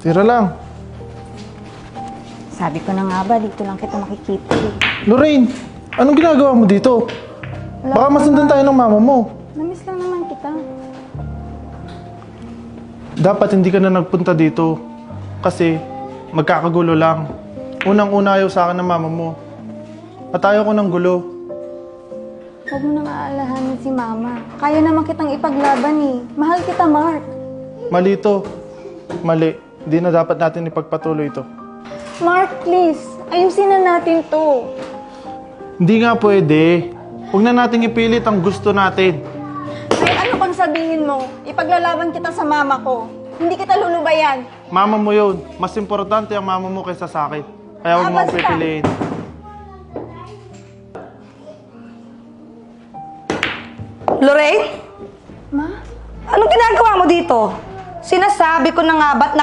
Tira lang. Sabi ko na nga ba, dito lang kita makikita eh. Lorraine, anong ginagawa mo dito? Baka masundan tayo ng mama mo. Namiss lang naman kita. Dapat hindi ka na nagpunta dito. Kasi magkakagulo lang. Unang-una ayaw sa akin ng mama mo. At ayaw ko ng gulo. Huwag mo nang aalahanin si Mama. Kaya naman kitang ipaglaban eh. Mahal kita, Mark. Mali to. Mali. Hindi na dapat natin ipagpatuloy ito. Mark, please. Ayusin na natin to. Hindi nga pwede. Huwag na nating ipilit ang gusto natin. Ay, ano kung sabihin mo? Ipaglalaban kita sa mama ko. Hindi kita lulubayan. Mama mo yun. Mas importante ang mama mo kaysa sa akin. Kaya huwag mo akong Basta. pipiliin. Lorraine? Ma? Anong ginagawa mo dito? Sinasabi ko na nga ba't